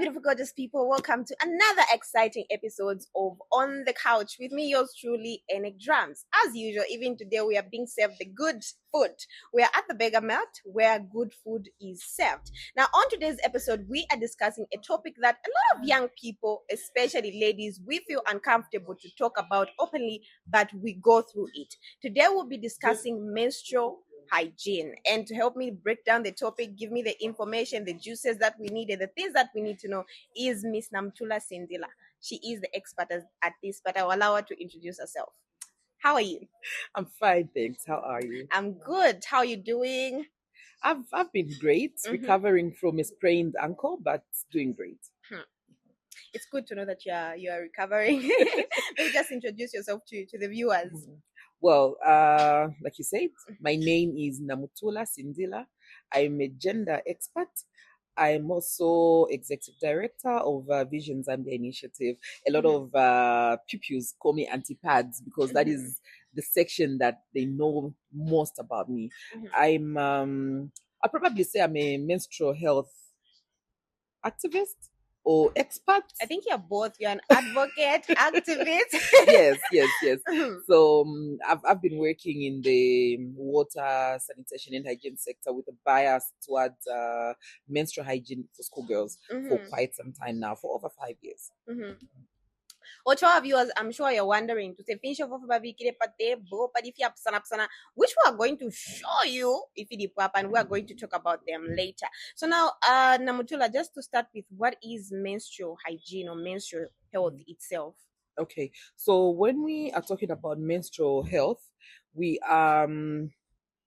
beautiful, gorgeous people. Welcome to another exciting episode of On the Couch with me, yours truly, Enek Drums. As usual, even today we are being served the good food. We are at the Beggar Melt where good food is served. Now, on today's episode, we are discussing a topic that a lot of young people, especially ladies, we feel uncomfortable to talk about openly, but we go through it. Today, we'll be discussing menstrual hygiene. And to help me break down the topic, give me the information, the juices that we need, and the things that we need to know is Miss Namutula Sindila. She is the expert at this, but I will allow her to introduce herself. How are you? I'm fine, thanks. How are you? I'm good. How are you doing? I've been great, recovering from a sprained ankle, but doing great. It's good to know that you are recovering. Maybe just introduce yourself to the viewers. Well, like you said, my name is Namutula Sindila. I'm a gender expert. I'm also executive director of Visions and the Initiative. A lot of pupils call me Auntie Pads because that is the section that they know most about me. I'll probably say I'm a menstrual health activist or expert. I think you're both. You're an advocate, activist. Yes. So I've been working in the water, sanitation, and hygiene sector with a bias towards menstrual hygiene for schoolgirls for quite some time now, for over 5 years. Ocho our viewers, I'm sure you're wondering to say finish off of which we are going to show you if it is and we are going to talk about them later. So now, Namutula, just to start with, what is menstrual hygiene or menstrual health itself? Okay, so when we are talking about menstrual health, we are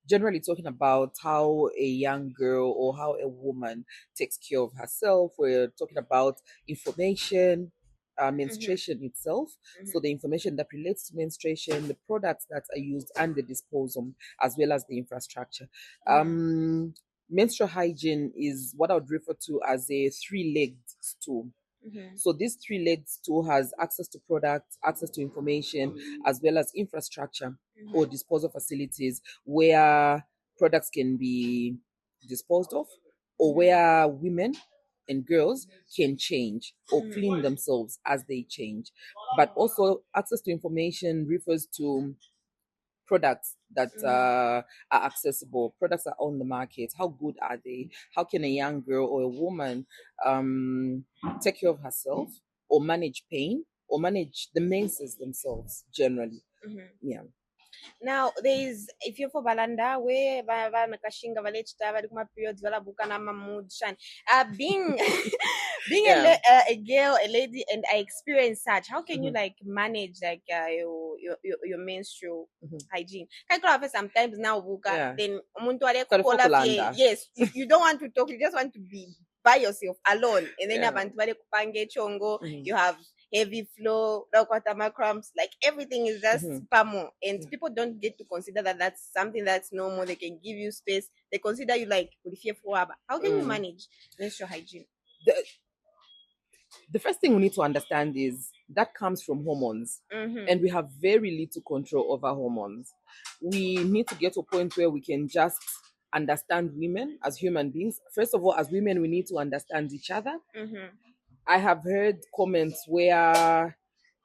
generally talking about how a young girl or how a woman takes care of herself. We're talking about information, menstruation itself. So the information that relates to menstruation, the products that are used, and the disposal, as well as the infrastructure. Menstrual hygiene is what I would refer to as a three-legged stool. So this three-legged stool has access to products, access to information, as well as infrastructure or disposal facilities where products can be disposed of, or where women and girls can change or clean themselves as they change. But also access to information refers to products that are accessible, products that are on the market. How good are they? How can a young girl or a woman take care of herself or manage pain or manage the menses themselves generally? Yeah. Now there is, if you're for balanda where nakashinga valechita bali kuma periods vala buka na mood shan being being a girl, a lady, and I experience such, how can you like manage like your menstrual hygiene? Sometimes now buka then umuntu wale yes, you don't want to talk, you just want to be by yourself alone, and then abantu bale kupange chongo, you have heavy flow, cramps, like everything is just spamo, and people don't get to consider that that's something that's normal. They can give you space. They consider you like how can you manage menstrual hygiene? The first thing we need to understand is that comes from hormones, and we have very little control over hormones. We need to get to a point where we can just understand women as human beings. First of all, as women, we need to understand each other. I have heard comments where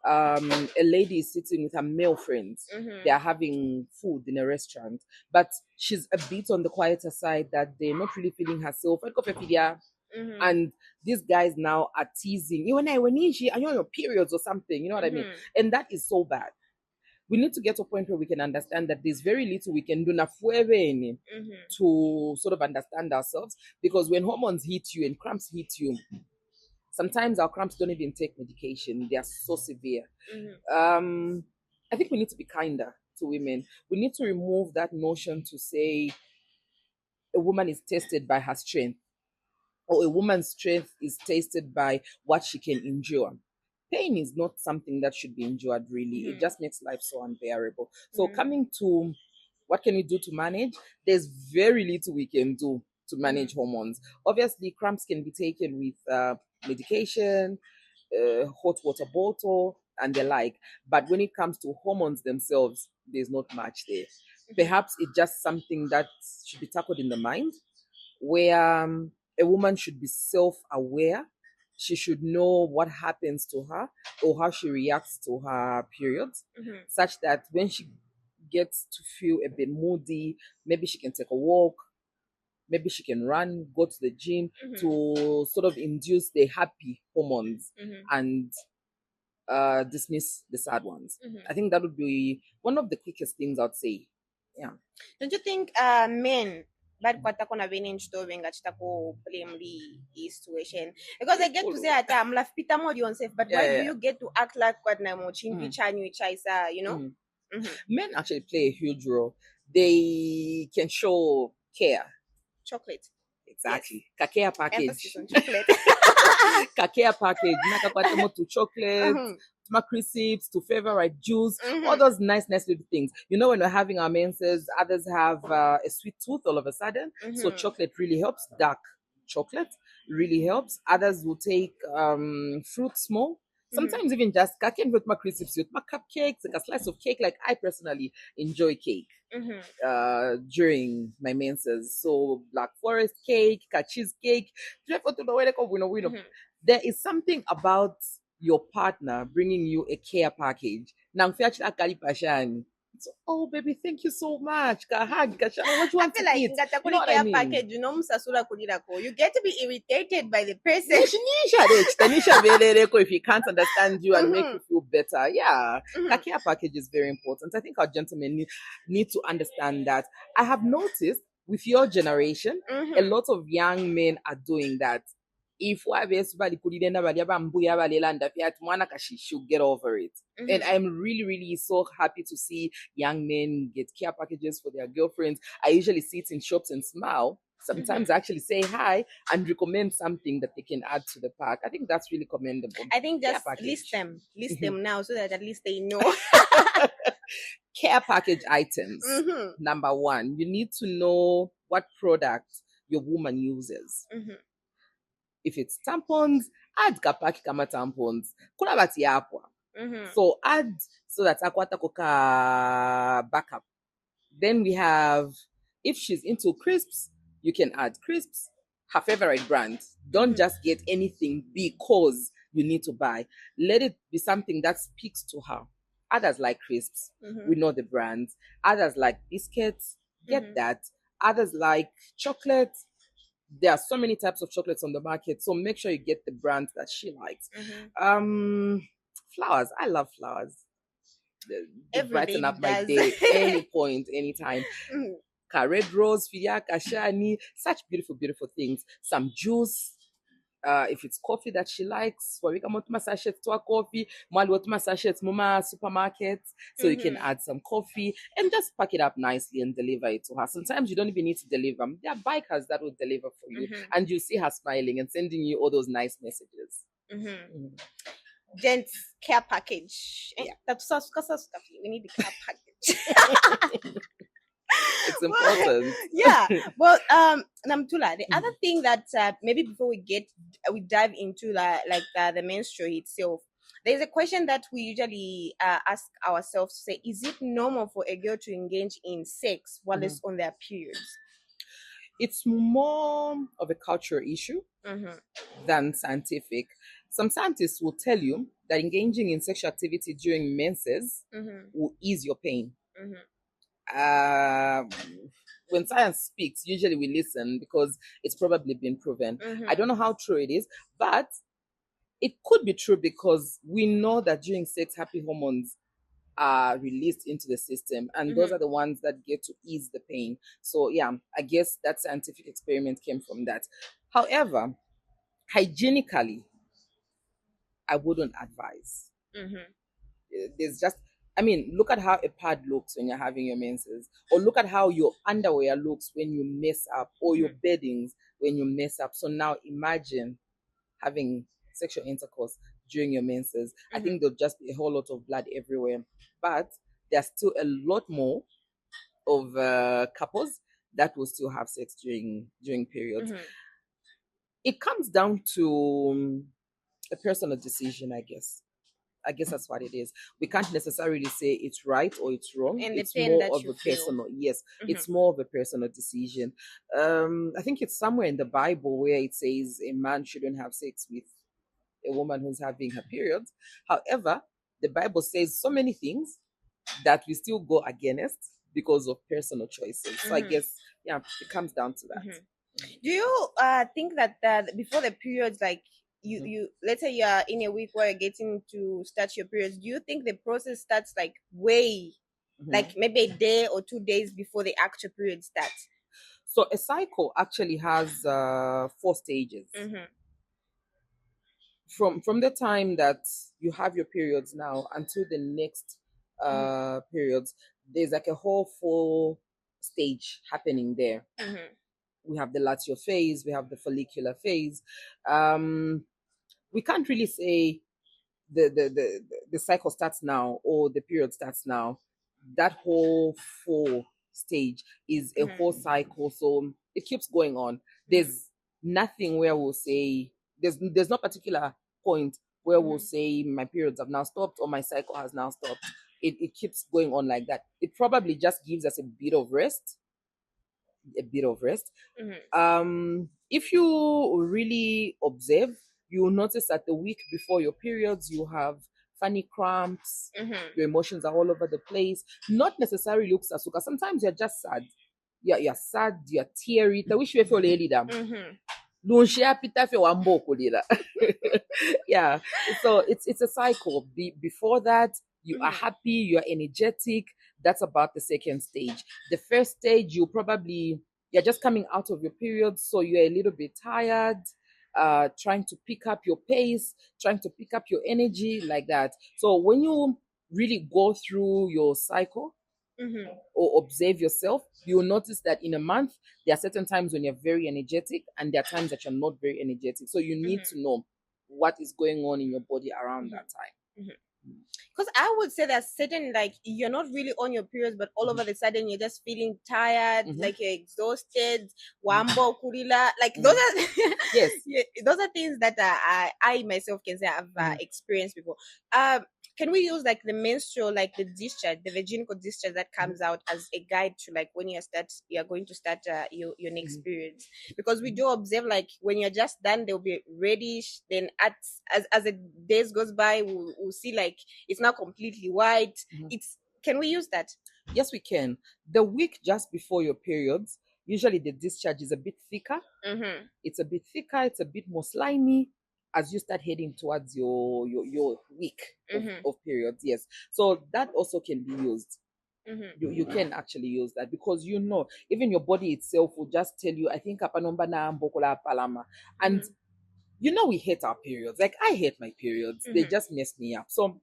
a lady is sitting with her male friends. They are having food in a restaurant, but she's a bit on the quieter side, that they're not really feeling herself. And these guys now are teasing you, and I when you on your periods or something, you know what I mean? And that is so bad. We need to get to a point where we can understand that there's very little we can do to sort of understand ourselves, because when hormones hit you and cramps hit you, sometimes our cramps don't even take medication. They are so severe. I think we need to be kinder to women. We need to remove that notion to say a woman is tested by her strength, or a woman's strength is tested by what she can endure. Pain is not something that should be endured, really. It just makes life so unbearable. So coming to what can we do to manage, there's very little we can do to manage hormones. Obviously, cramps can be taken with medication, hot water bottle, and the like. But when it comes to hormones themselves, there's not much there. Perhaps it's just something that should be tackled in the mind, where a woman should be self-aware. she should know what happens to her or how she reacts to her periods, such that when she gets to feel a bit moody, maybe she can take a walk, maybe she can run, go to the gym to sort of induce the happy hormones and dismiss the sad ones. I think that would be one of the quickest things I'd say. Yeah. Don't you think men bad kwatakona veni nchitovi nga chitako blame the situation? Because I get to say at I'm like Peter more yourself, but why do you get to act like what na mo chimpi chanyu chaisa, you know? Men actually play a huge role. They can show care. Chocolate. Exactly. Yes. Kakea package. Emphasis on chocolate. Kakea package. Nakakwatemo to chocolate, to my crisps, to favorite juice, all those nice little things. You know, when we're having our menses, others have a sweet tooth all of a sudden. So chocolate really helps. Dark chocolate really helps. Others will take fruit small. Sometimes even just cake with my crisps, with my cupcakes, like a slice of cake. Like I personally enjoy cake during my menses. So Black Forest cake, cheesecake. There is something about your partner bringing you a care package. So, oh baby, thank you so much. What do you want to eat? You know what I mean? Package, you get to be irritated by the person. If he can't understand you and make you feel better. Yeah. A care package is very important. I think our gentlemen need to understand that. I have noticed with your generation, a lot of young men are doing that. If she should get over it. And I'm really so happy to see young men get care packages for their girlfriends. I usually see it in shops and smile. Sometimes I actually say hi and recommend something that they can add to the pack. I think that's really commendable. I think just list them now so that at least they know. Care package items. Number one, you need to know what product your woman uses. If it's tampons, add kapaki kama tampons. Kuna bati aqua. So add so that aquata koka backup. Then we have, if she's into crisps, you can add crisps, her favorite brand. Don't just get anything because you need to buy. Let it be something that speaks to her. Others like crisps. We know the brands. Others like biscuits. Get that. Others like chocolate. There are so many types of chocolates on the market, so make sure you get the brand that she likes. Flowers. I love flowers. They brighten up my day any point, anytime. Red rose, fiya, kashani, such beautiful things. Some juice. If it's coffee that she likes, we can sachets to a coffee, sachets muma supermarkets, so you can add some coffee and just pack it up nicely and deliver it to her. Sometimes you don't even need to deliver. There are bikers that will deliver for you, and you see her smiling and sending you all those nice messages. Gents care package. Yeah. We need the care package. It's important. Yeah. Well, Namutula, the other thing that maybe before we dive into the menstrual itself, there's a question that we usually ask ourselves to say, is it normal for a girl to engage in sex while it's on their periods? It's more of a cultural issue than scientific. Some scientists will tell you that engaging in sexual activity during menses will ease your pain. When science speaks, usually we listen because it's probably been proven. I don't know how true it is, but it could be true because we know that during sex, happy hormones are released into the system, and those are the ones that get to ease the pain. So yeah, I guess that scientific experiment came from that. However, hygienically, I wouldn't advise. There's just, look at how a pad looks when you're having your menses, or look at how your underwear looks when you mess up, or your beddings when you mess up. So now imagine having sexual intercourse during your menses. I think there'll just be a whole lot of blood everywhere. But there's still a lot more of couples that will still have sex during periods. It comes down to a personal decision, I guess. I guess that's what it is. We can't necessarily say it's right or it's wrong. And it's more of a personal, it's more of a personal decision. I think it's somewhere in the Bible where it says a man shouldn't have sex with a woman who's having her periods. However, the Bible says so many things that we still go against because of personal choices. So I guess, yeah, it comes down to that. Do you think that before the periods, like you let's say you are in a week where you're getting to start your periods, do you think the process starts like way like maybe a day or 2 days before the actual period starts? So a cycle actually has 4 stages. From the time that you have your periods now until the next periods, there's like a whole 4 stage happening there. We have the luteal phase, we have the follicular phase. We can't really say the cycle starts now or the period starts now. That whole 4 stage is a whole cycle, so it keeps going on. There's nothing where we'll say there's no particular point where we'll say my periods have now stopped or my cycle has now stopped. It keeps going on like that. It probably just gives us a bit of rest. If you really observe, you'll notice that the week before your periods, you have funny cramps, your emotions are all over the place. Not necessarily looks as suka. Sometimes you're just sad. You're sad, you're teary. I wish you feel lady dam. Yeah. So it's a cycle. Before that, you are happy, you're energetic. That's about the second stage. The first stage, you're just coming out of your period, so you're a little bit tired, trying to pick up your pace, trying to pick up your energy, like that. So when you really go through your cycle or observe yourself, you'll notice that in a month, there are certain times when you're very energetic and there are times that you're not very energetic. So you need to know what is going on in your body around that time. Because I would say that certain, like, you're not really on your periods, but all over the sudden you're just feeling tired, like you're exhausted, wambo kurila, like those are yes, those are things that I myself can say I've experienced before. Can we use like the menstrual, like the discharge, the vaginal discharge that comes out as a guide to like when you're going to start your next periods? Because we do observe like when you're just done, they'll be reddish. Then as the days goes by, we'll see like it's not completely white. Can we use that? Yes, we can. The week just before your periods, usually the discharge is a bit thicker. It's a bit thicker. It's a bit more slimy as you start heading towards your week of periods. Yes, so that also can be used. You can actually use that because even your body itself will just tell you, I think apanomba na mbokola palama. And we hate our periods. Like I hate my periods. They just mess me up. So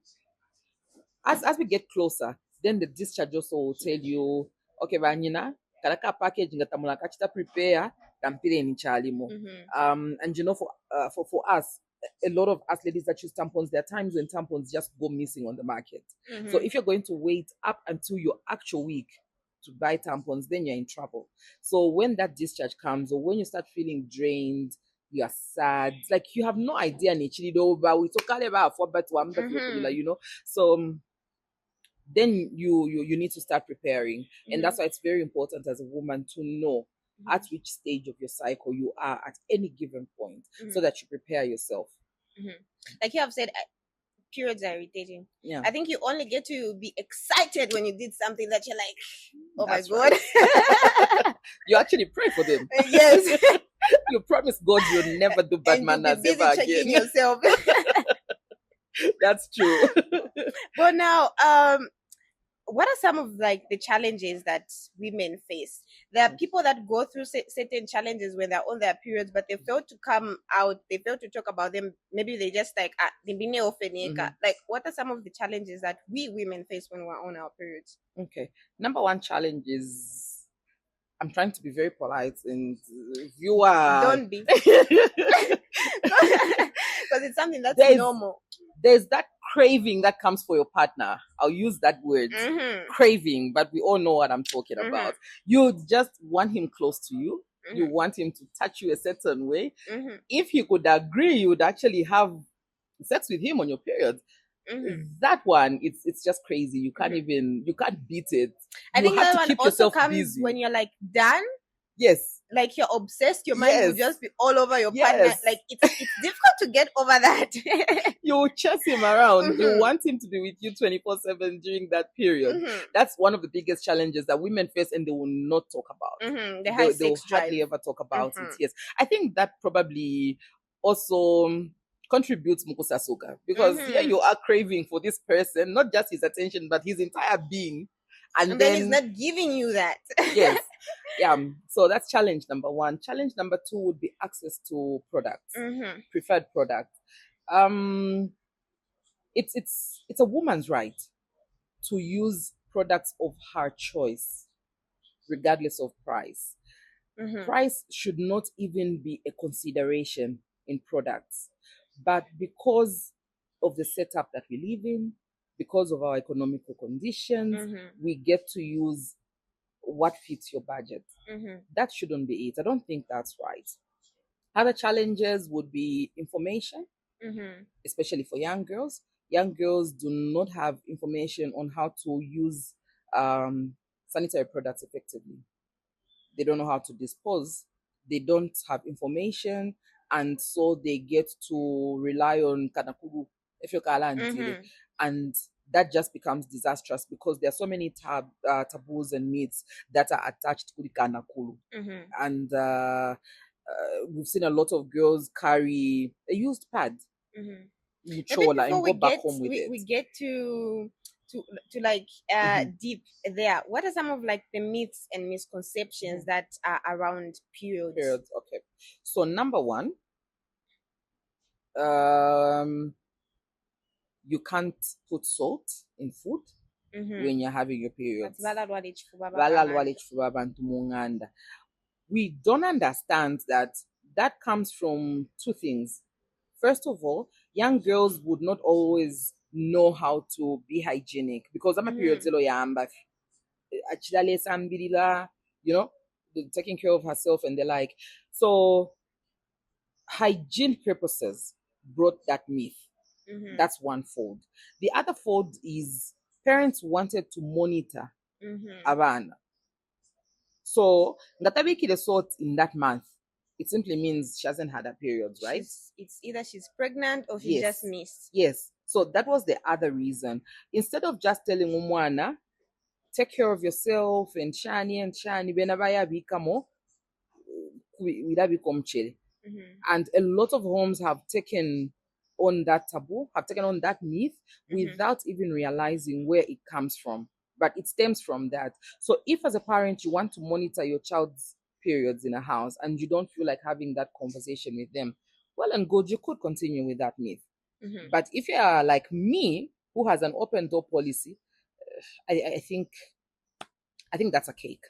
as we get closer, then the discharge also will tell you, okay, Vanyina, karaka package ngatamula kachita prepare tampire ni chalimo. And for us, a lot of us ladies that use tampons, there are times when tampons just go missing on the market. So if you're going to wait up until your actual week to buy tampons, then you're in trouble. So when that discharge comes, or when you start feeling drained, you are sad, like you have no idea, so then you need to start preparing. And that's why it's very important as a woman to know at which stage of your cycle you are at any given point, so that you prepare yourself. Like you have said, periods are irritating. I think you only get to be excited when you did something that you're like, oh that's my God. Right. You actually pray for them. Yes. You promise God you'll never do bad manners ever again. Yourself. That's true. But now, what are some of like the challenges that women face? There are people that go through certain challenges when they're on their periods, but they fail to come out. They fail to talk about them. Maybe they just like like, what are some of the challenges that we women face when we're on our periods? Okay, number one challenge is, I'm trying to be very polite, and you are don't be, because it's something that's normal. There's that craving that comes for your partner. I'll use that word, craving, but we all know what I'm talking about. You just want him close to you. You want him to touch you a certain way. If he could agree, you would actually have sex with him on your period. That one, it's just crazy. You can't beat it. I think that one also comes busy when you're like done. Yes. like you're obsessed, your mind will Yes. just be all over your partner. Yes. Like it's difficult to get over that. You chase him around. You Mhm. want him to be with you 24/7 during that period. Mhm. That's one of the biggest challenges that women face, and they will not talk about. Mhm. The high They'll sex drive. hardly ever talk about it. Mhm. Yes. I think that probably also contributes Mukusa Soga, because here Mhm. you are craving for this person, not just his attention, but his entire being. And then he's not giving you that. yes. Yeah. So that's challenge number one. Challenge number two would be access to products, Mhm. preferred products. Um, it's a woman's right to use products of her choice, regardless of price. Mhm. Price should not even be a consideration in products, but because of the setup that we live in, because of our economical conditions, Mhm. we get to use what fits your budget. Mhm. That shouldn't be it. I don't think that's right. Other challenges would be information, Mhm. especially for young girls. Young girls do not have information on how to use sanitary products effectively. They don't know how to dispose. They don't have information, and so they get to rely on kanakuru, efyokala antile, Mhm. and that just becomes disastrous because there are so many taboos and myths that are attached to the kanakuru. Mhm. And we've seen a lot of girls carry a used pad, Mhm. Maybe muchola, before and go back home with we it. get to like Mhm. deep there, what are some of like the myths and misconceptions that are around periods? Periods. Okay. So number one, um, you can't put salt in food Mm-hmm. when you're having your periods. Balalwala ichifuba Balalwala bakangana. ichifuba abantu munganda. We don't understand that that comes from two things. First of all, young girls would not always know how to be hygienic because I'm a period Mhm. zero yamba achilale sambirila, you know, taking care of herself and the like. So hygiene purposes brought that myth. Mhm. That's one fold. The other fold is parents wanted to monitor Mhm. abana. So ngatabiki the salt in that month, it simply means she hasn't had her periods, right? It's either she's pregnant or she just Yes. missed. Yes. So that was the other reason. Instead of just telling umwana, take care of yourself and shani benabaya bikamo widabikomchele. Mhm. And a lot of homes have taken on that taboo, have taken on that myth Mhm. without even realizing where it comes from. But it stems from that. So if as a parent you want to monitor your child's periods in a house and you don't feel like having that conversation with them, well and good, you could continue with that myth. Mhm. But if you are like me, who has an open door policy, I think that's a cake.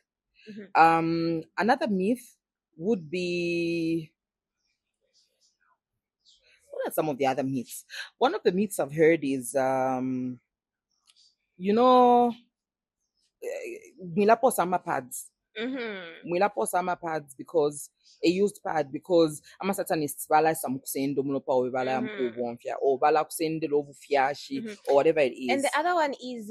Mhm. Another myth would be, what are some of the other myths? One of the myths I've heard is, you know, Milapo Sama pads. Mhm. Milapo Sama pads because a used pad because ama satanists bala some kusendo mulopa or bala Mhm. mkubonfia or bala kusende lobu fiashi Mhm. or whatever it And the is. other one is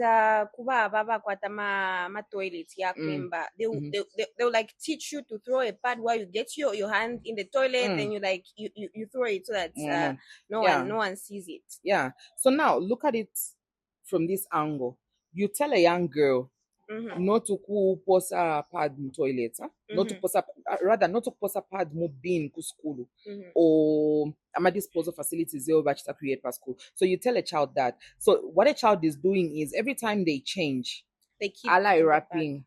kuba baba kwata ma toilets ya Mm, kwemba. mhm, They'll like teach you to throw a pad while you get your hand in the toilet, then mm, you like you throw it so that yeah, no one sees it. yeah. So now look at it from this angle. You tell a young girl Mhm. not to kuposa pad mu toilet, huh? Not to Mhm. posa, rather not to posa pad mu bin ku school Mhm. or ama disposal facilities zero batch to create per school. So you tell a child that. So what a child is doing is every time they change, They keep ally in the bag. wrapping,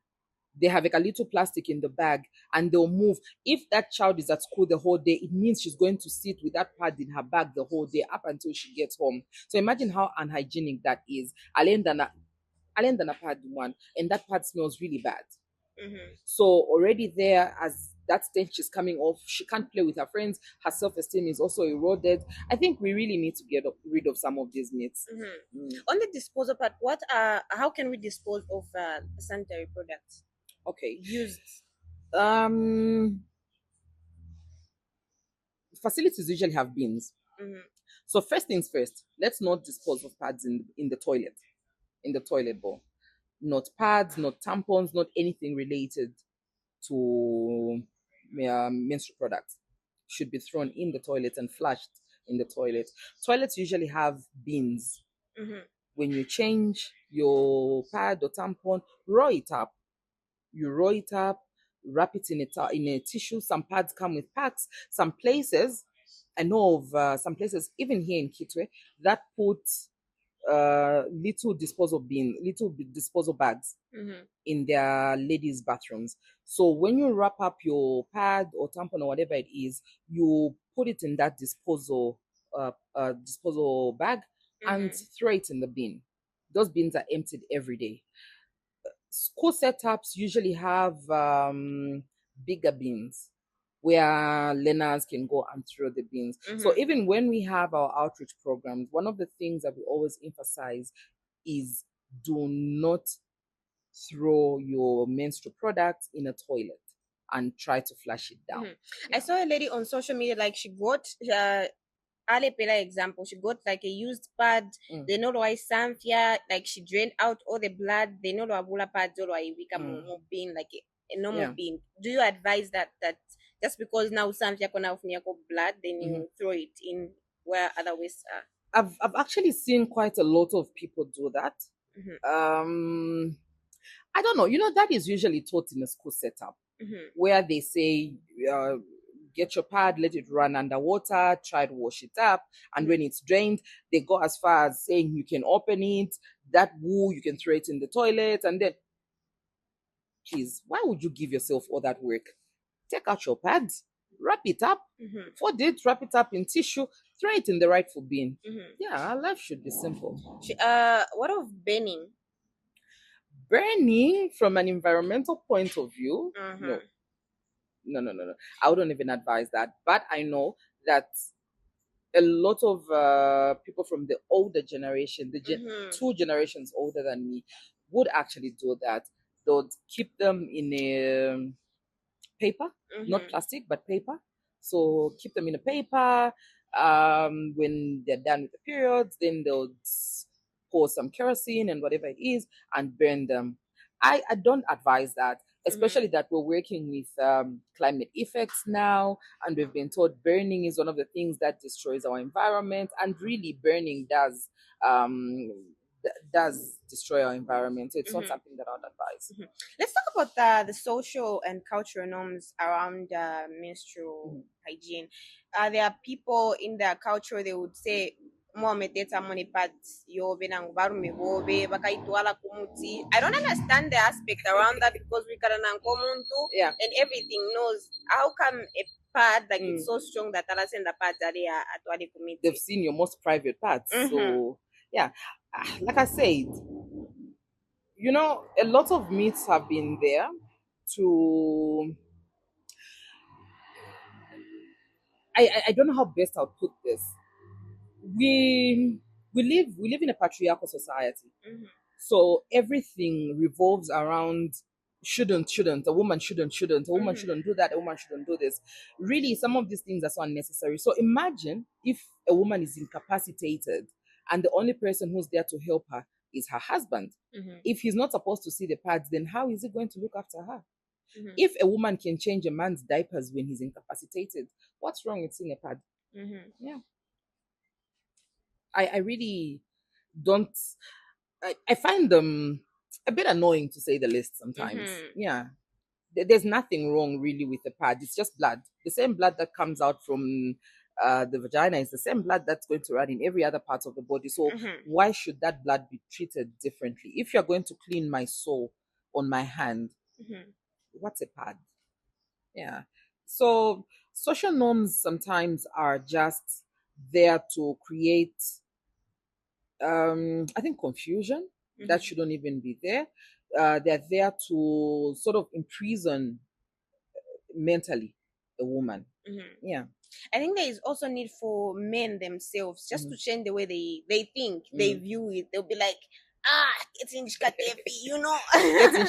they have like a little plastic in the bag and they'll move. If that child is at school the whole day, it means she's going to sit with that pad in her bag the whole day up until she gets home. So imagine how unhygienic that is. Alenda na pad one, and that pad smells really bad. Mhm. So already there, as that stench is coming off, she can't play with her friends. Her self-esteem is also eroded. I think we really need to get rid of some of these myths. Mhm. Mm. On the disposal part, how can we dispose of sanitary products Okay. used? Um, Facilities usually have bins. Mhm. So first things first, let's not dispose of pads in the toilet, in the toilet bowl. Not pads, not tampons, not anything related to menstrual products should be thrown in the toilet and flushed in the toilet. Toilets usually have bins. When you change your pad or tampon, roll it up. You roll it up, wrap it in a tissue. Some pads come with packs. Some places, I know of some places, even here in Kitwe, that put little disposal bags in their ladies' bathrooms. So when you wrap up your pad or tampon or whatever it is, you put it in that disposal bag and throw it in the bin. Those bins are emptied every day. School setups usually have bigger bins where learners can go and throw the bins. So even when we have our outreach programs, one of the things that we always emphasize is do not throw your menstrual products in a toilet and try to flush it down. I saw a lady on social media, like she got Alepela example, she got like a used pad, they know why Samphia, like she drained out all the blood, they know why bula pad why we can being like a normal being. Do you advise that just because now Samphia can have blood, then you throw it in where other ways are? I've actually seen quite a lot of people do that. I don't know, that is usually taught in a school setup where they say get your pad, let it run underwater, try to wash it up, and when it's drained, they go as far as saying you can open it, that woo, you can throw it in the toilet, and then please, why would you give yourself all that work? Take out your pads, wrap it up, fold it, wrap it up in tissue, throw it in the rightful bin. Yeah, our life should be simple. What of burning? Burning from an environmental point of view, no. I wouldn't even advise that. But I know that a lot of people from the older generation, the 2 generations older than me, would actually do that. They would keep them in a paper, not plastic, but paper. So keep them in a paper. When they're done with the periods, then they'll pour some kerosene and whatever it is and burn them. I don't advise that, especially that we're working with climate effects now, and we've been told burning is one of the things that destroys our environment, and really burning does destroy our environment. So it's not something that I would advise. Let's talk about the social and cultural norms around menstrual hygiene. There are people in their culture, they would say mometeta moni pads yobe nangu barume bobe bakaitwala kumuti. I don't understand the aspect around that because we can and everything knows how come a pad like it's so strong that ala send the pads are atwale kumiti. They've seen your most private pads. So yeah, like I said, a lot of myths have been there to I don't know how best I'll put this. We live in a patriarchal society. So everything revolves around shouldn't, a woman shouldn't, a woman shouldn't do that, a woman shouldn't do this. Really, some of these things are so unnecessary. So imagine if a woman is incapacitated and the only person who's there to help her is her husband. If he's not supposed to see the pads, then how is he going to look after her? If a woman can change a man's diapers when he's incapacitated, what's wrong with seeing a pad? Yeah. I really don't. I find them a bit annoying, to say the least, sometimes. Yeah. There's nothing wrong really with the pad. It's just blood. The same blood that comes out from the vagina is the same blood that's going to run in every other part of the body. So why should that blood be treated differently? If you're going to clean my soul on my hand, what's a pad? Yeah. So social norms sometimes are just there to create I think confusion that shouldn't even be there. They're there to sort of imprison mentally a woman. Yeah. I think there is also need for men themselves just to change the way they think, they view it. They'll be like, it's in Get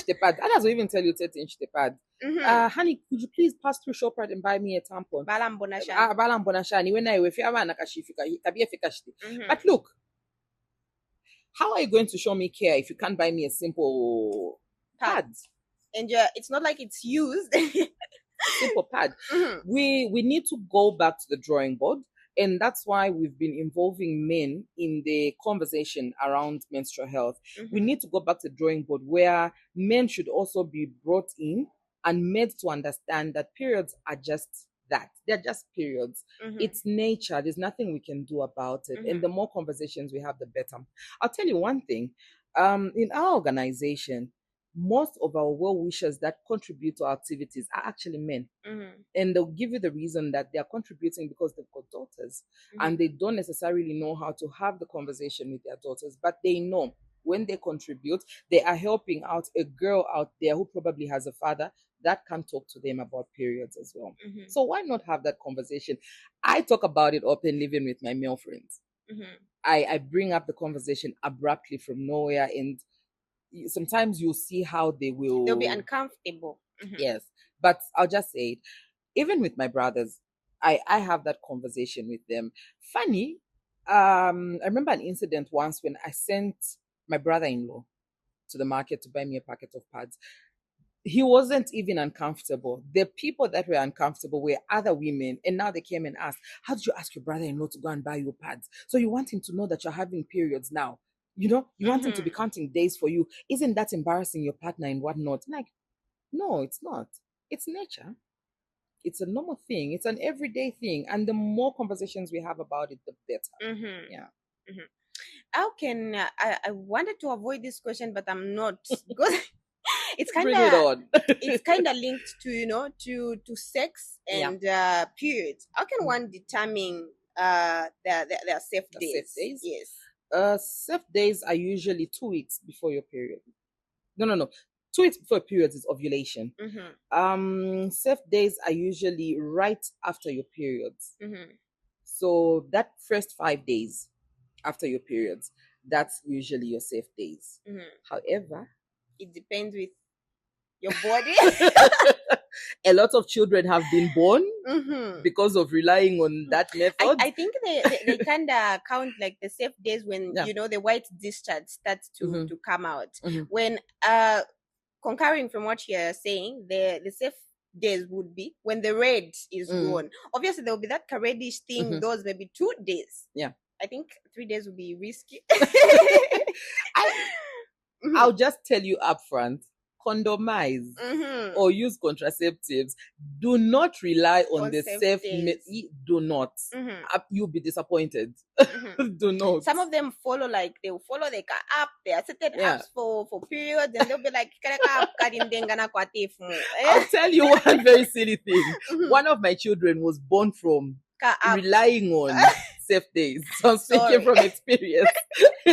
the pad. Others will even tell you 30-inch the pad. Honey, could you please pass through Shoprite and buy me a tampon? Balambonashani. When I But look, how are you going to show me care if you can't buy me a simple pad? And it's not like it's used. simple pad. Mhm. We need to go back to the drawing board. And that's why we've been involving men in the conversation around menstrual health. We Mhm. need to go back to the drawing board where men should also be brought in and made to understand that periods are just that. They're just periods. Mhm. It's nature. There's nothing we can do about it. And Mhm. the more conversations we have, the better. I'll tell you one thing. In our organization, most of our well-wishers that contribute to our activities are actually men. Mhm. And they'll give you the reason that they are contributing because they've got daughters and they don't necessarily know how to have the conversation with their daughters, but they know when they contribute, they are helping out a girl out there who probably has a father that can talk to them about periods as well. Mhm. So why not have that conversation? I talk about it openly even with my male friends. Mhm. I bring up the conversation abruptly from nowhere, and sometimes you'll see how they will. They'll be uncomfortable. Mhm. Yes, but I'll just say it. Even with my brothers, I have that conversation with them. Funny, I remember an incident once when I sent my brother-in-law to the market to buy me a packet of pads. He wasn't even uncomfortable. The people that were uncomfortable were other women, and now they came and asked, "How did you ask your brother-in-law to go and buy your pads? So you want him to know that you're having periods now? You want him to be Mhm. counting days for you? Isn't that embarrassing your partner and whatnot?" Like, no, it's not. It's nature. It's a normal thing. It's an everyday thing. And the more conversations we have about it, the better. Mhm. Yeah. Mhm. How can I wanted to avoid this question, but I'm not because it's kind Bring it of on. it's kind of linked to to sex Yeah. and periods. How can one determine their safe The days? safe days? Yes. Safe days are usually 2 weeks before your period. No. 2 weeks before periods is ovulation. Mhm. Safe days are usually right after your periods. Mhm. So that first 5 days after your periods, that's usually your safe days. Mhm. However, It depends with your body. a lot of children have been born Mhm. because of relying on that method. I think they kind of count like the safe days when Yeah. the white discharge starts Mhm. to come out. Mhm. When concurring from what you're saying, the safe days would be when the red is gone. Obviously, there will be that reddish thing. Those maybe 2 days. Yeah. I think 3 days would be risky. I'll just tell you upfront, condomize Mhm. or use contraceptives. Do not rely on the safe safe days. do not. Mhm. You'll be disappointed. Mhm. Do not. Some of them follow like they will follow like a app. There are certain Yeah. apps for periods, and they'll be like, "Kareka app kadindengana kwa tifu." I'll tell you one very silly thing. Mhm. One of my children was born from Ka app. relying on safe days. So I'm speaking Sorry. from experience.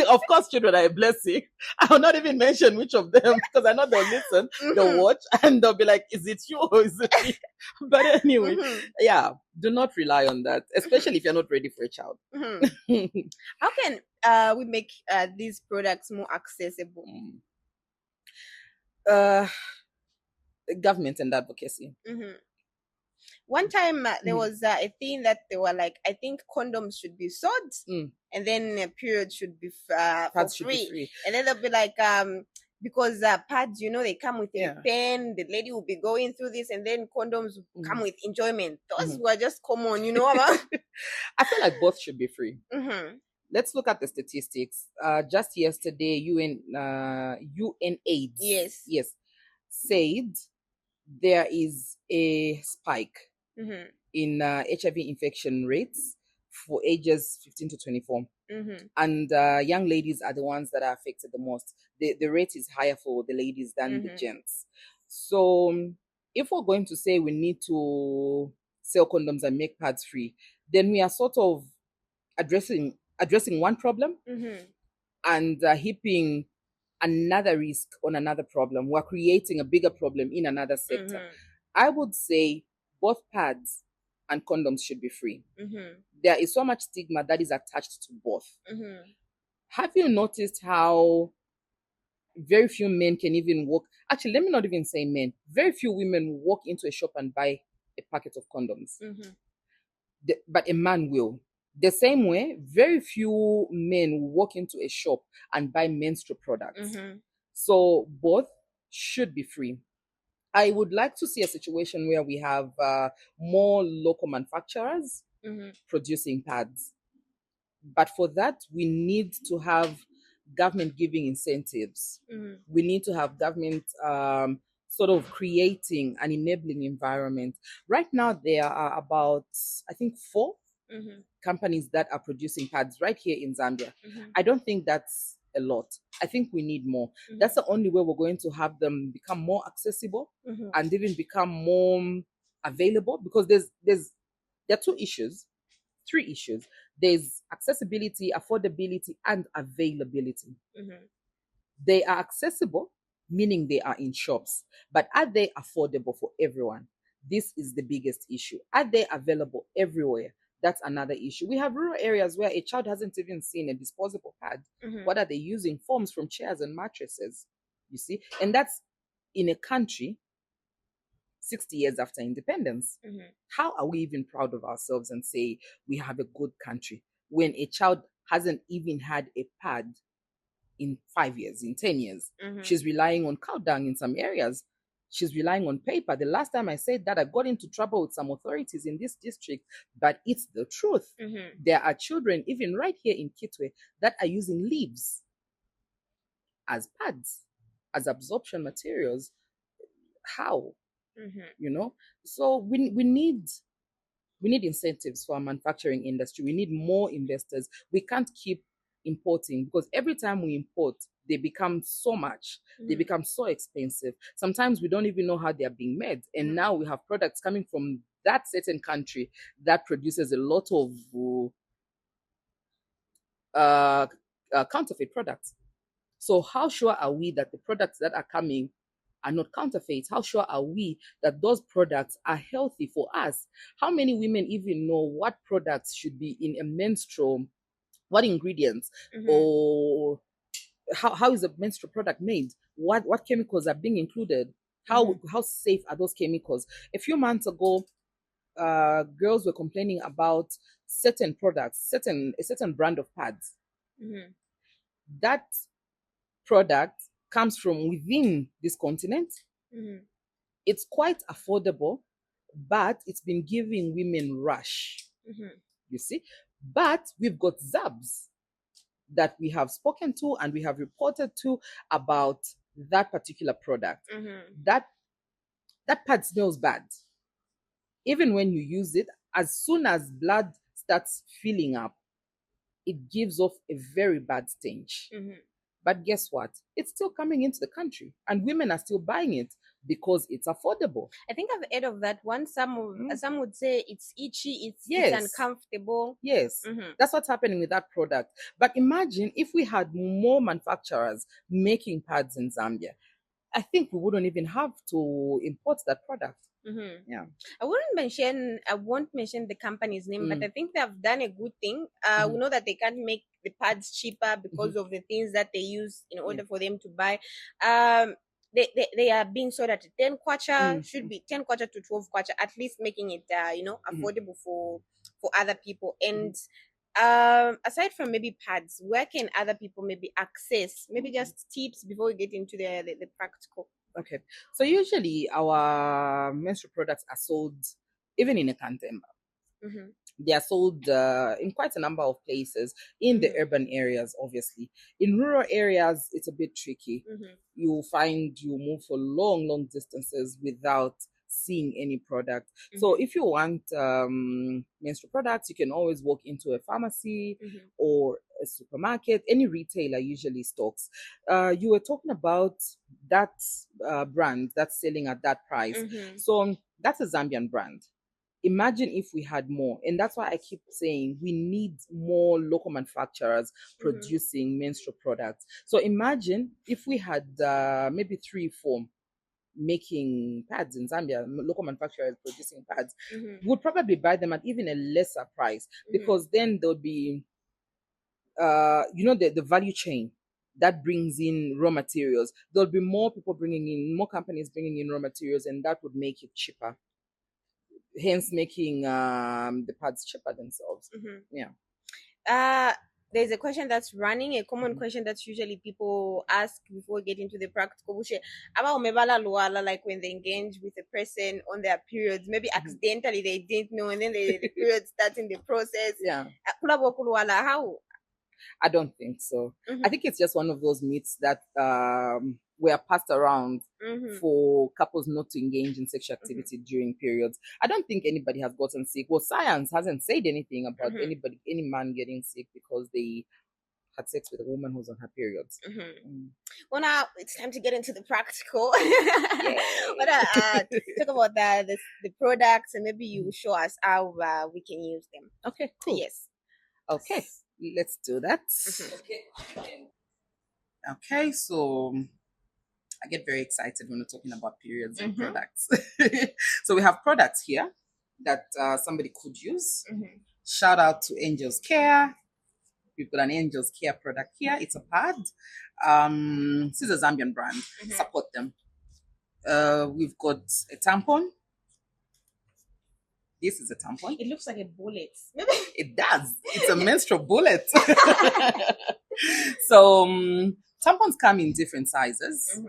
Of course, children are a blessing. I'll not even mention which of them because I know they'll listen, they'll watch, and they'll be like, "Is it you or is it me?" But anyway, Mhm. yeah, do not rely on that, especially if you're not ready for a child. Mhm. How can we make these products more accessible? Government and advocacy. Mhm. One time there was a thing that they were like, I think condoms should be sold, and then periods should be for Pads should be free. free. And then they'll be like, because pads, they come with a pen. The lady will be going through this, and then condoms will come with enjoyment. Those were just common, I feel like both should be free. Mhm. Let's look at the statistics. Just yesterday, UNAIDS Yes. said there is a spike Mhm. in HIV infection rates for ages 15 to 24. Mhm. And young ladies are the ones that are affected the most. The rate is higher for the ladies than the gents. So if we're going to say we need to sell condoms and make pads free, then we are sort of addressing one problem Mhm. and heaping another risk on another problem. We're creating a bigger problem in another sector. I would say both pads and condoms should be free. There is so much stigma that is attached to both. Have you noticed how very few men can even walk? Actually, let me not even say men. Very few women walk into a shop and buy a packet of condoms. But a man will. The same way, very few men will walk into a shop and buy menstrual products. So both should be free. I would like to see a situation where we have more local manufacturers producing pads. But for that, we need to have government giving incentives. We need to have government sort of creating an enabling environment. Right now, there are about, I think, 4 companies that are producing pads right here in Zambia. I don't think that's a lot. I think we need more. That's the only way we're going to have them become more accessible and even become more available, because there are 2 issues, 3 issues. There's accessibility, affordability, and availability. They are accessible, meaning they are in shops, but are they affordable for everyone? This is the biggest issue. Are they available everywhere? That's another issue. We have rural areas where a child hasn't even seen a disposable pad. What are they using? Foams from chairs and mattresses. You see? And that's in a country 60 years after independence. How are we even proud of ourselves and say we have a good country when a child hasn't even had a pad in 5 years, in 10 years? She's relying on cow dung in some areas. She's relying on paper. The last time I said that, I got into trouble with some authorities in this district, but it's the truth. There are children, even right here in Kitwe, that are using leaves as pads, as absorption materials. How? You know? So we need incentives for our manufacturing industry. We need more investors. We can't keep importing, because every time we import, they become so much. They become so expensive. Sometimes we don't even know how they are being made. And now we have products coming from that certain country that produces a lot of counterfeit products. So how sure are we that the products that are coming are not counterfeit? How sure are we that those products are healthy for us? How many women even know what products should be in a menstrual, what ingredients, or how is a menstrual product made? What chemicals are being included? How safe are those chemicals? A few months ago, girls were complaining about certain products, a certain brand of pads. That product comes from within this continent. It's quite affordable, but it's been giving women rush. You see? But we've got Zabs that we have spoken to and we have reported to about that particular product. That pad smells bad. Even when you use it, as soon as blood starts filling up, it gives off a very bad stench. But guess what? It's still coming into the country, and women are still buying it because it's affordable. I think I've heard of that one. Some would say it's itchy, it's uncomfortable. Yes, that's what's happening with that product. But imagine if we had more manufacturers making pads in Zambia. I think we wouldn't even have to import that product. Yeah. I won't mention the company's name, but I think they have done a good thing. We know that they can't make the pads cheaper because of the things that they use in order for them to buy. They are being sold at 10 kwacha, should be 10 kwacha to 12 kwacha, at least making it affordable for other people. And aside from maybe pads, where can other people maybe access, maybe just tips before we get into the practical? Okay, so usually our menstrual products are sold even in a Kantemba. They are sold in quite a number of places in the urban areas, obviously. In rural areas, it's a bit tricky. You'll find you move for long distances without seeing any product. So if you want menstrual products, you can always walk into a pharmacy or a supermarket. Any retailer usually stocks. You were talking about that brand that's selling at that price. So that's a Zambian brand. Imagine if we had more. And that's why I keep saying we need more local manufacturers producing menstrual products. So imagine if we had maybe 3, 4 making pads in Zambia, local manufacturers producing pads, would probably buy them at even a lesser price, because then there'll be the value chain that brings in raw materials. There'll be more people more companies bringing in raw materials, and that would make it cheaper, hence making the pads cheaper themselves. Yeah. there's a question that's running, a common question that's usually people ask before getting to the practical bullshit about umebala luala, like when they engage with a person on their periods, maybe accidentally they didn't know, and then the period starts in the process. Yeah. Kulabo kuluala, how? I don't think so. I think it's just one of those myths that were passed around for couples not to engage in sexual activity during periods. I don't think anybody has gotten sick. Well, science hasn't said anything about any man getting sick because they had sex with a woman who's on her periods. Well, now it's time to get into the practical. But talk about the products, and maybe you show us how we can use them. Okay, cool. Yes. Okay, let's do that. Okay, so I get very excited when we're talking about periods and products. So we have products here that somebody could use. Shout out to Angel's Care. We've got an Angel's Care product here. It's a pad. This is a Zambian brand. Support them. We've got a tampon. This is a tampon. It looks like a bullet. It does. It's a menstrual bullet. So tampons come in different sizes.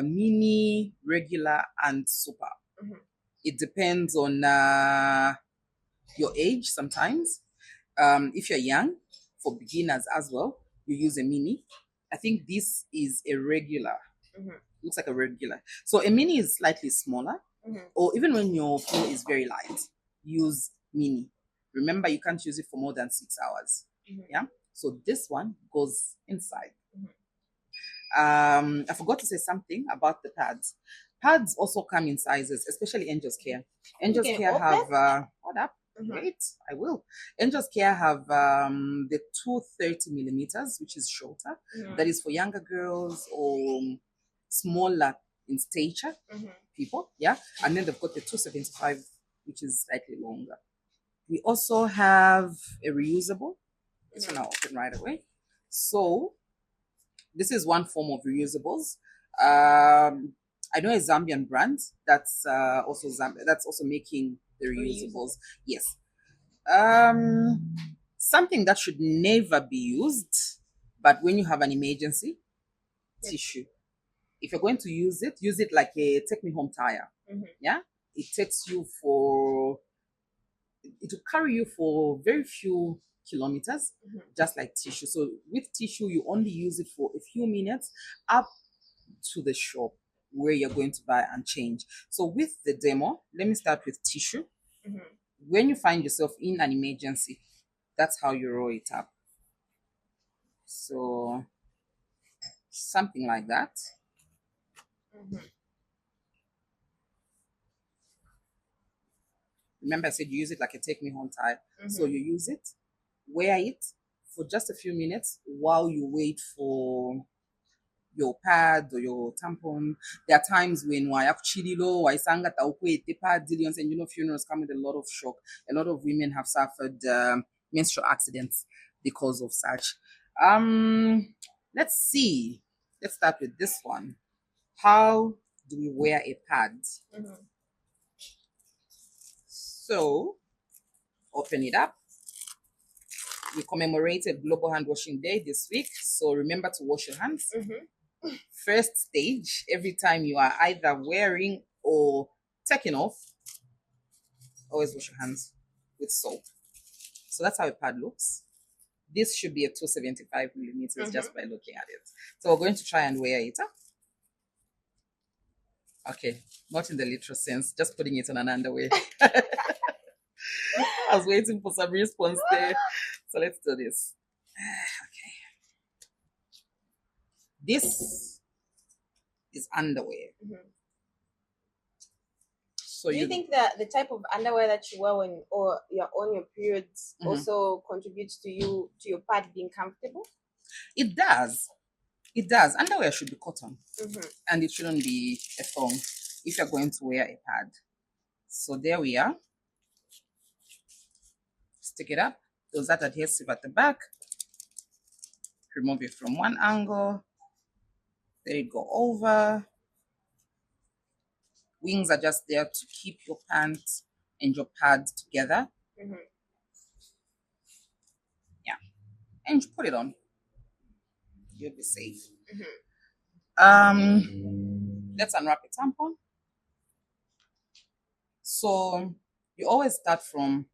Mini, regular, and super. It depends on your age sometimes. If you're young, for beginners as well, you use a mini. I think this is a regular. Looks like a regular. So a mini is slightly smaller, or even when your flow is very light, use mini. Remember, you can't use it for more than 6 hours. Yeah. So this one goes inside. I forgot to say something about the pads. Pads also come in sizes, especially Angel's Care. Angel's Care have hold up. Wait, I will. Angel's Care have the 230 millimeters, which is shorter. That is for younger girls or smaller in stature people. Yeah. And then they've got the 275, which is slightly longer. We also have a reusable. This one I'll open right away. So this is one form of reusables. I know a Zambian brand that's also making the reusables. Yes. Something that should never be used, but when you have an emergency, tissue. If you're going to use it like a take me home tire. Yeah. It will carry you for very few kilometers, just like tissue. So with tissue, you only use it for a few minutes up to the shop where you're going to buy and change. So with the demo, let me start with tissue. When you find yourself in an emergency, that's how you roll it up. So something like that. Remember I said you use it like a take me home tie. So you use it, wear it for just a few minutes while you wait for your pad or your tampon. There are times when waisanga taukwete pad and funerals come with a lot of shock. A lot of women have suffered menstrual accidents because of such. Let's see. Let's start with this one. How do we wear a pad? So open it up. We commemorated Global Hand Washing Day this week, so remember to wash your hands. First stage, every time you are either wearing or taking off, always wash your hands with soap. So that's how a pad looks. This should be a 275 millimeters just by looking at it. So we're going to try and wear it. Okay, not in the literal sense, just putting it on an underwear. I was waiting for some response there. So let's do this. Okay. This is underwear. So do you think that the type of underwear that you wear when or you're on your periods also contributes to your pad being comfortable? It does. It does. Underwear should be cotton. And it shouldn't be a thong if you're going to wear a pad. So there we are. Stick it up. There's that adhesive at the back. Remove it from one angle. Let it go over. Wings are just there to keep your pants and your pad together. Yeah. and you put it on. You'll be safe. Let's unwrap a tampon. So you always start from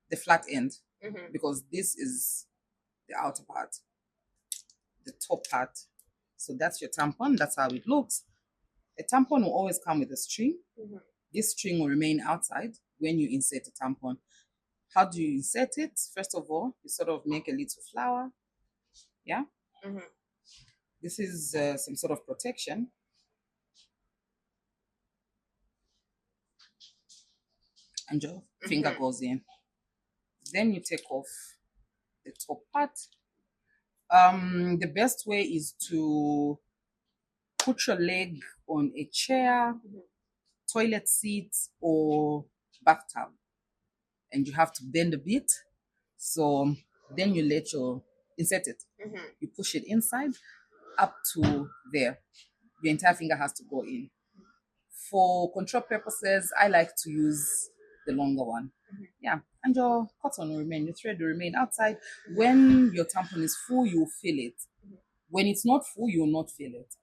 the flat end because this is the outer part, the top part. So that's your tampon. That's how it looks. A tampon will always come with a string. This string will remain outside when you insert a tampon. How do you insert it? First of all, you sort of make a little flower. Yeah. This is some sort of protection. And your finger goes in. Then you take off the top part. The best way is to put your leg on a chair, toilet seat, or bathtub, and you have to bend a bit. So then you insert it. You push it inside up to there. Your entire finger has to go in. For control purposes, I like to use the longer one. Yeah, and your cotton will remain, the thread will remain outside. When your tampon is full, you will feel it. When it's not full, you will not feel it.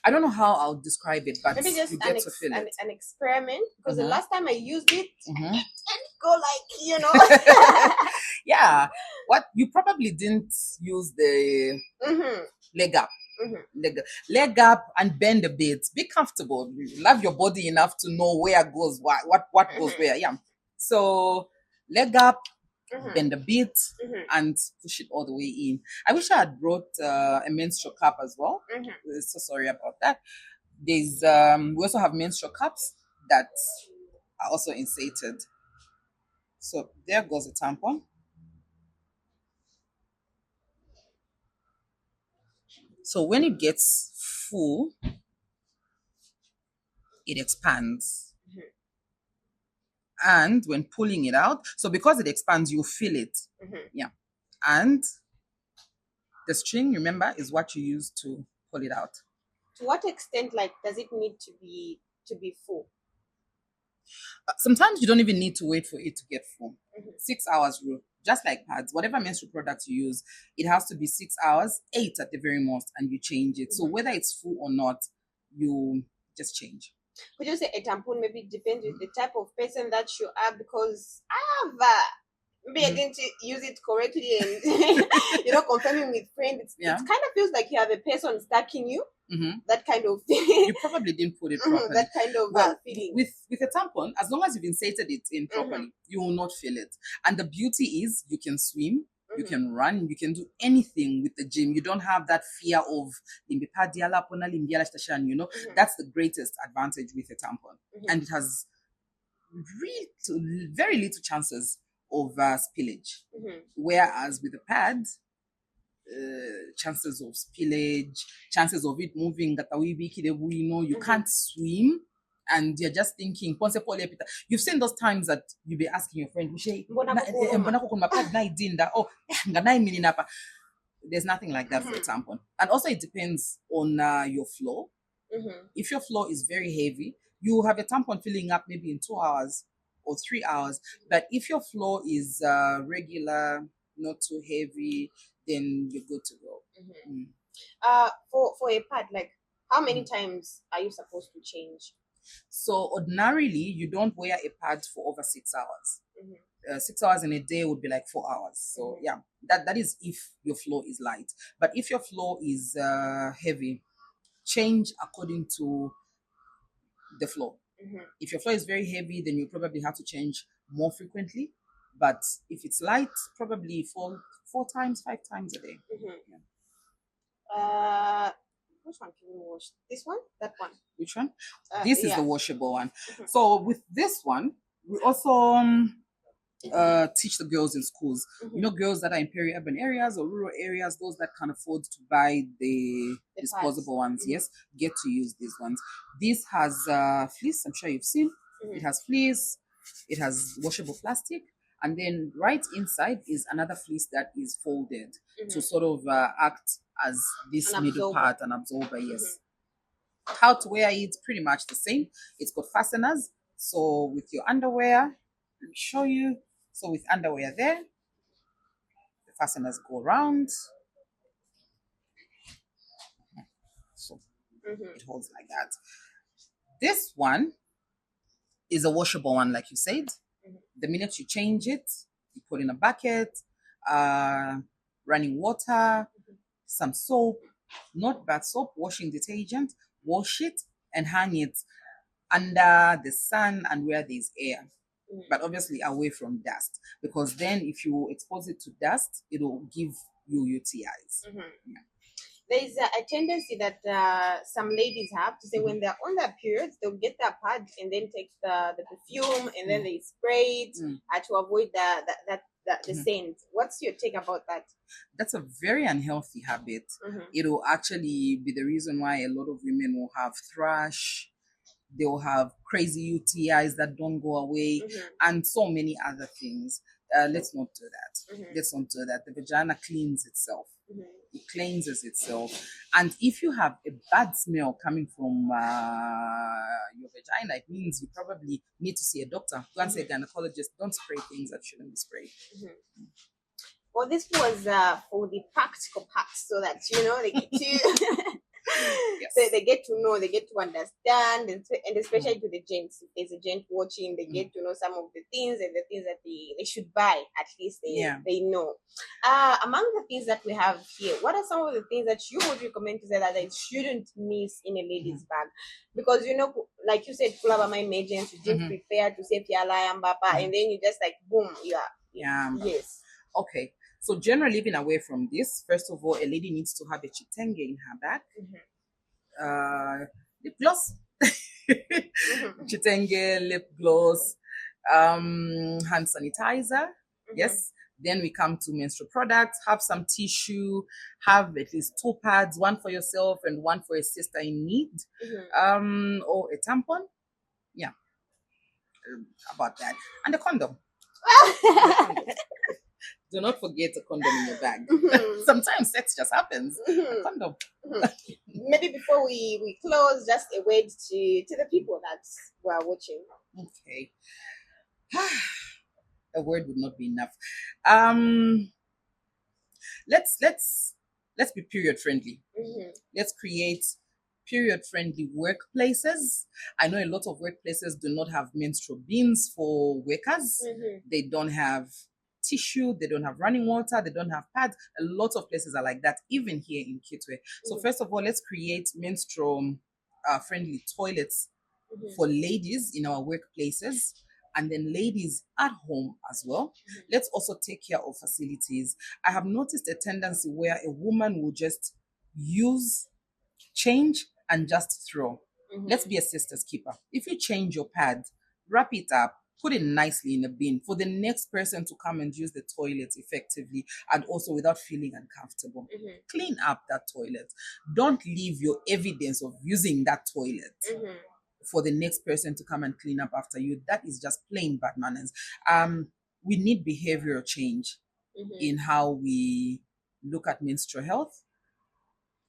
I don't know how I'll describe it, but maybe just you get to feel it. An experiment, because the last time I used it, it didn't go like, Yeah, what you probably didn't use the leg up. Leg up and bend a bit. Be comfortable. Love your body enough to know where goes what goes where. Yeah. So leg up, bend a bit, and push it all the way in. I wish I had brought a menstrual cup as well. So sorry about that. There's we also have menstrual cups that are also inserted. So there goes a tampon. So when it gets full, it expands. And when pulling it out, so because it expands, you feel it. Yeah. And the string, remember, is what you use to pull it out. To what extent, like, does it need to be full? Sometimes you don't even need to wait for it to get full. 6 hours rule. Just like pads, whatever menstrual product you use, it has to be 6 hours, 8 at the very most, and you change it. So whether it's full or not, you just change. Could you say a tampon maybe depends with the type of person that you are? Because I have maybe I didn't use it correctly, and confirming with friends, it kind of feels like you have a person stacking you. That kind of thing. You probably didn't put it properly. That kind of feeling. With a tampon, as long as you've inserted it in properly, you will not feel it. And the beauty is you can swim, you can run, you can do anything with the gym. You don't have that fear of that's the greatest advantage with a tampon. And it has very little chances of spillage. Whereas with a pad, chances of spillage, chances of it moving, you can't swim, and you're just thinking, you've seen those times that you'll be asking your friend, there's nothing like that for a tampon. And also it depends on your flow. If your flow is very heavy, you have a tampon filling up maybe in 2 hours or 3 hours. But if your flow is regular, not too heavy, then you're good to go. For a pad, like, how many times are you supposed to change? So ordinarily, you don't wear a pad for over 6 hours. 6 hours in a day would be like 4 hours. So yeah, that is if your flow is light. But if your flow is heavy, change according to the flow. If your flow is very heavy, then you probably have to change more frequently. But if it's light, probably 4 times, 5 times a day. Which one can we wash? This one? That one? Which one? This is the washable one. So with this one, we also teach the girls in schools. Girls that are in peri-urban areas or rural areas, those that can afford to buy the disposable ones, yes, get to use these ones. This has fleece, I'm sure you've seen. It has fleece, it has washable plastic, and then right inside is another fleece that is folded to sort of act as this middle part, an absorber, yes. How to wear it, pretty much the same. It's got fasteners So with your underwear, let me show you. So with underwear there, the fasteners go around. So it holds like that. This one is a washable one, like you said. The minute you change it, you put in a bucket, uh, running water, some soap, not bath soap, washing detergent, wash it and hang it under the sun and where there's air. But obviously away from dust, because then if you expose it to dust, it will give you UTIs. Yeah. There's a tendency that some ladies have to say when they're on their periods, they'll get their pad and then take the perfume and then they spray it to avoid the scent. What's your take about that? That's a very unhealthy habit. It will actually be the reason why a lot of women will have thrush. They will have crazy UTIs that don't go away, and so many other things. Let's not do that. Let's not do that. The vagina cleans itself. It cleanses itself. And if you have a bad smell coming from your vagina, it means you probably need to see a doctor. Go and see a gynecologist. Don't spray things that shouldn't be sprayed. Well, this was for the practical part, so that they get to yes. they get to know, they get to understand, and especially to the gents. If there's a gent watching, they get to know some of the things and the things that they should buy. At least they know. Among the things that we have here, what are some of the things that you would recommend to say that they shouldn't miss in a lady's bag? Because like you said, kulaba my emergency, you didn't prepare to say fiala and bapa, and then you just like boom, yes. Okay. So generally, living away from this, first of all, a lady needs to have a chitenge in her bag. Lip gloss, chitenge, lip gloss, hand sanitizer. Yes. Then we come to menstrual products. Have some tissue. Have at least 2 pads, one for yourself and one for a sister in need. Or a tampon. Yeah. About that. And a condom. Do not forget a condom in your bag. Sometimes sex just happens. A condom. Maybe before we close, just a word to the people that were watching. Okay. A word would not be enough. Let's be period friendly. Let's create period friendly workplaces. I know a lot of workplaces do not have menstrual bins for workers. They don't have tissue, they don't have running water, they don't have pads. A lot of places are like that, even here in Kitwe. So first of all, let's create menstrual friendly toilets for ladies in our workplaces, and then ladies at home as well. Let's also take care of facilities. I have noticed a tendency where a woman will just use, change, and just throw. Let's be a sister's keeper. If you change your pad, wrap it up, put it nicely in a bin for the next person to come and use the toilet effectively and also without feeling uncomfortable. Clean up that toilet. Don't leave your evidence of using that toilet for the next person to come and clean up after you. That is just plain bad manners. We need behavioral change in how we look at menstrual health.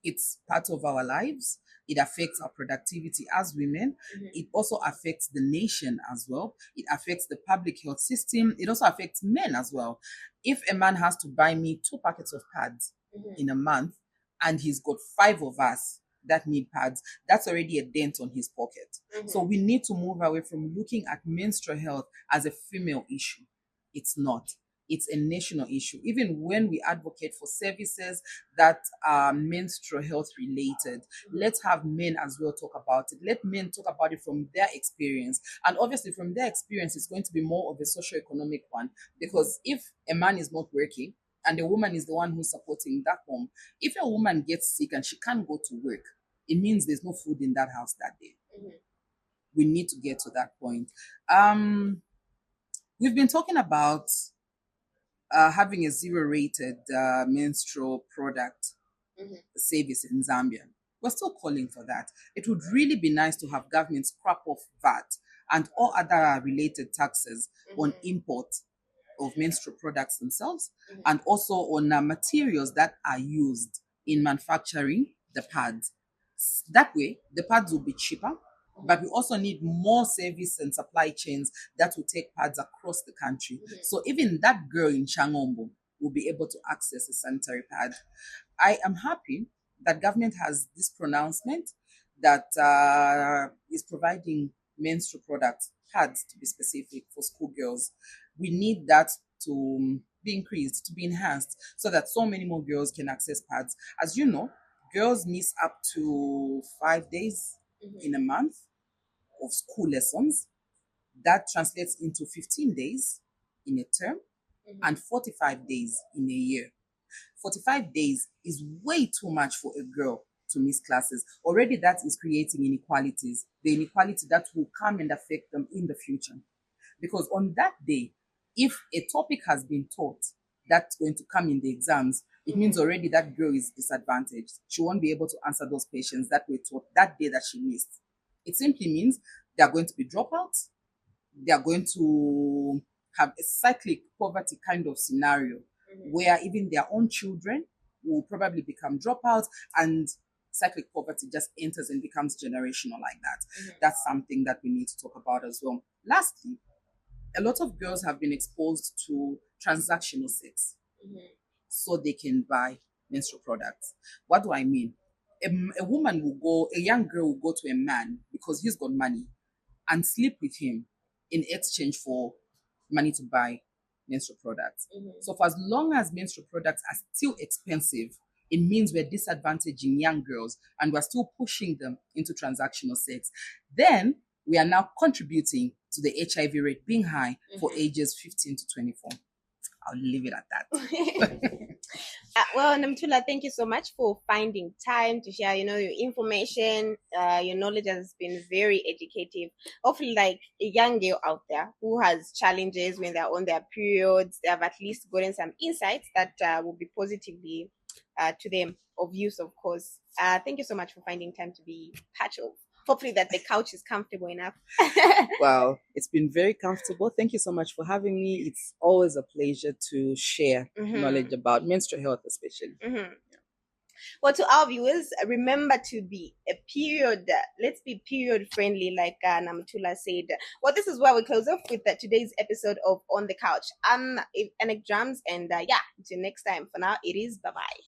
It's part of our lives. It affects our productivity as women. It also affects the nation as well. It affects the public health system. It also affects men as well. If a man has to buy me 2 packets of pads in a month and he's got 5 of us that need pads, that's already a dent on his pocket. So we need to move away from looking at menstrual health as a female issue. It's not. It's a national issue. Even when we advocate for services that are menstrual health related, let's have men as well talk about it. Let men talk about it from their experience. And obviously from their experience, it's going to be more of a socio-economic one, because if a man is not working and the woman is the one who's supporting that home, if a woman gets sick and she can't go to work, it means there's no food in that house that day. We need to get to that point. We've been talking about having a 0-rated menstrual product service in Zambia. We're still calling for that. It would really be nice to have government scrap off VAT and all other related taxes on import of menstrual products themselves, and also on materials that are used in manufacturing the pads. That way, the pads will be cheaper. But we also need more service and supply chains that will take pads across the country. So even that girl in Changombo will be able to access a sanitary pad. I am happy that government has this pronouncement that is providing menstrual products, pads to be specific, for schoolgirls. We need that to be increased, to be enhanced, so that so many more girls can access pads. As you know, girls miss up to 5 days in a month of school lessons. That translates into 15 days in a term and 45 days in a year. 45 days is way too much for a girl to miss classes. Already that is creating inequalities, the inequality that will come and affect them in the future. Because on that day, if a topic has been taught that's going to come in the exams, it means already that girl is disadvantaged. She won't be able to answer those questions that were taught that day that she missed. It simply means they are going to be dropouts. They are going to have a cyclic poverty kind of scenario where even their own children will probably become dropouts, and cyclic poverty just enters and becomes generational like that. That's something that we need to talk about as well. Lastly, a lot of girls have been exposed to transactional sex so they can buy menstrual products. What do I mean? A woman will go, a young girl will go to a man because he's got money and sleep with him in exchange for money to buy menstrual products. So for as long as menstrual products are still expensive, it means we're disadvantaging young girls and we're still pushing them into transactional sex. Then we are now contributing to the HIV rate being high for ages 15 to 24. I'll leave it at that. Well, Namutula, thank you so much for finding time to share, your information. Your knowledge has been very educative. Hopefully, like a young girl out there who has challenges when they're on their periods, they have at least gotten some insights that will be positively to them of use, of course. Thank you so much for finding time to be part of. Hopefully that the couch is comfortable enough. Wow, it's been very comfortable. Thank you so much for having me. It's always a pleasure to share knowledge about menstrual health, especially. Well, to our viewers, remember to be let's be period friendly, like Namutula said. Well, this is where we close off with today's episode of On the Couch. I'm Anik Drums, and until next time, for now, it is bye-bye.